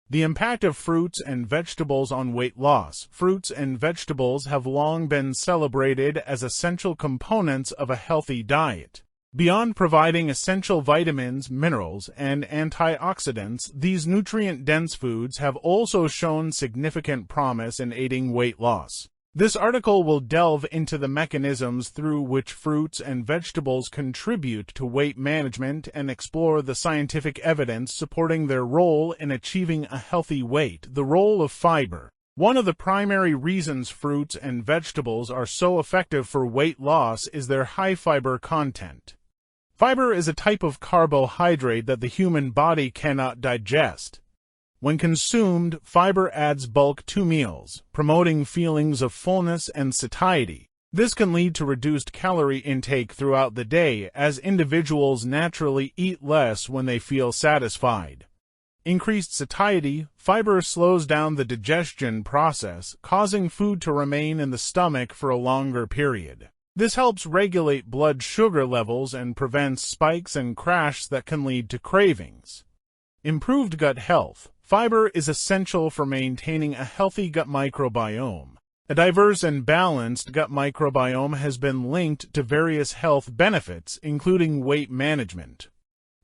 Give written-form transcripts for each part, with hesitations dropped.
The impact of fruits and vegetables on weight loss. Fruits and vegetables have long been celebrated as essential components of a healthy diet. Beyond providing essential vitamins, minerals, and antioxidants, these nutrient-dense foods have also shown significant promise in aiding weight loss. This article will delve into the mechanisms through which fruits and vegetables contribute to weight management and explore the scientific evidence supporting their role in achieving a healthy weight. The role of fiber. One of the primary reasons fruits and vegetables are so effective for weight loss is their high fiber content. Fiber is a type of carbohydrate that the human body cannot digest. When consumed, fiber adds bulk to meals, promoting feelings of fullness and satiety. This can lead to reduced calorie intake throughout the day, as individuals naturally eat less when they feel satisfied. Increased satiety. Fiber slows down the digestion process, causing food to remain in the stomach for a longer period. This helps regulate blood sugar levels and prevents spikes and crash that can lead to cravings. Improved gut health. Fiber is essential for maintaining a healthy gut microbiome. A diverse and balanced gut microbiome has been linked to various health benefits, including weight management.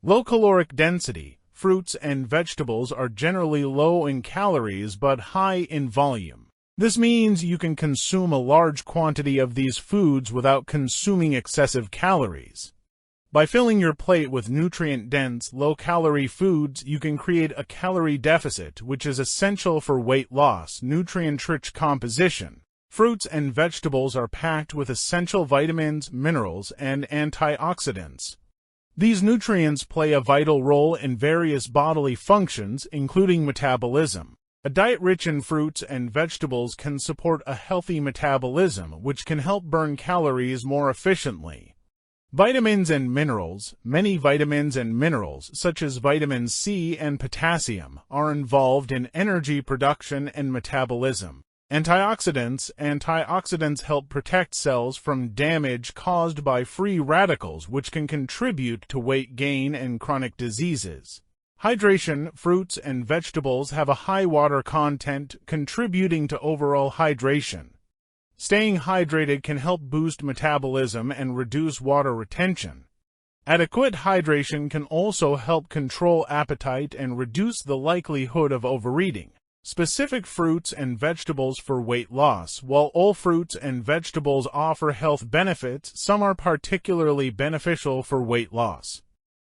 Low caloric density. Fruits and vegetables are generally low in calories but high in volume. This means you can consume a large quantity of these foods without consuming excessive calories. By filling your plate with nutrient-dense, low-calorie foods, you can create a calorie deficit, which is essential for weight loss. Nutrient-rich composition. Fruits and vegetables are packed with essential vitamins, minerals, and antioxidants. These nutrients play a vital role in various bodily functions, including metabolism. A diet rich in fruits and vegetables can support a healthy metabolism, which can help burn calories more efficiently. Vitamins and minerals. Many vitamins and minerals, such as vitamin C and potassium, are involved in energy production and metabolism. Antioxidants. Antioxidants help protect cells from damage caused by free radicals, which can contribute to weight gain and chronic diseases. Hydration. Fruits and vegetables have a high water content, contributing to overall hydration. Staying hydrated can help boost metabolism and reduce water retention. Adequate hydration can also help control appetite and reduce the likelihood of overeating. Specific fruits and vegetables for weight loss. While all fruits and vegetables offer health benefits, some are particularly beneficial for weight loss.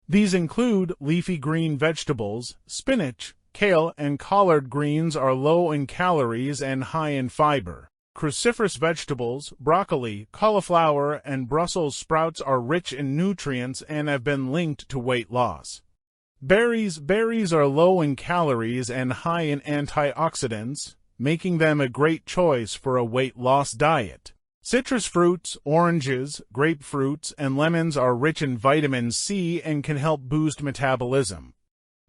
These include leafy green vegetables. Spinach, kale, and collard greens are low in calories and high in fiber. Cruciferous vegetables, broccoli, cauliflower, and Brussels sprouts are rich in nutrients and have been linked to weight loss. Berries. Berries are low in calories and high in antioxidants, making them a great choice for a weight loss diet. Citrus fruits, oranges, grapefruits, and lemons are rich in vitamin C and can help boost metabolism.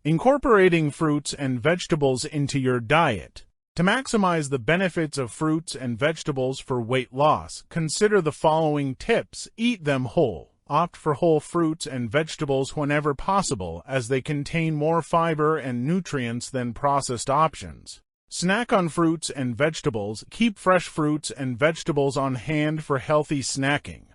Incorporating fruits and vegetables into your diet. To maximize the benefits of fruits and vegetables for weight loss, consider the following tips. Eat them whole. Opt for whole fruits and vegetables whenever possible, as they contain more fiber and nutrients than processed options. Snack on fruits and vegetables. Keep fresh fruits and vegetables on hand for healthy snacking.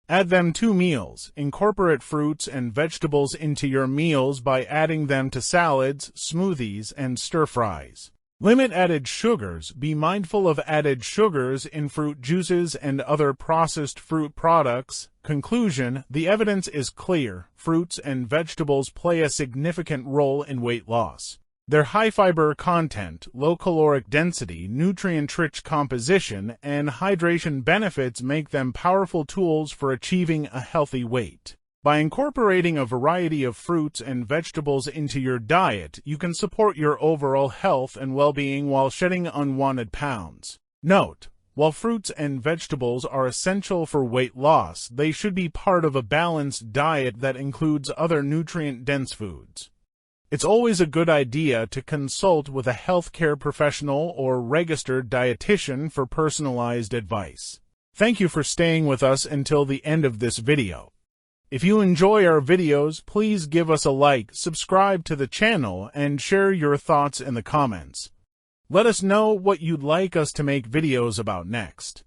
Add them to meals. Incorporate fruits and vegetables into your meals by adding them to salads, smoothies, and stir-fries. Limit added sugars. Be mindful of added sugars in fruit juices and other processed fruit products. Conclusion: the evidence is clear. Fruits and vegetables play a significant role in weight loss. Their high fiber content, low caloric density, nutrient-rich composition, and hydration benefits make them powerful tools for achieving a healthy weight. By incorporating a variety of fruits and vegetables into your diet, you can support your overall health and well-being while shedding unwanted pounds. Note: while fruits and vegetables are essential for weight loss, they should be part of a balanced diet that includes other nutrient-dense foods. It's always a good idea to consult with a healthcare professional or registered dietitian for personalized advice. Thank you for staying with us until the end of this video. If you enjoy our videos, please give us a like, subscribe to the channel, and share your thoughts in the comments. Let us know what you'd like us to make videos about next.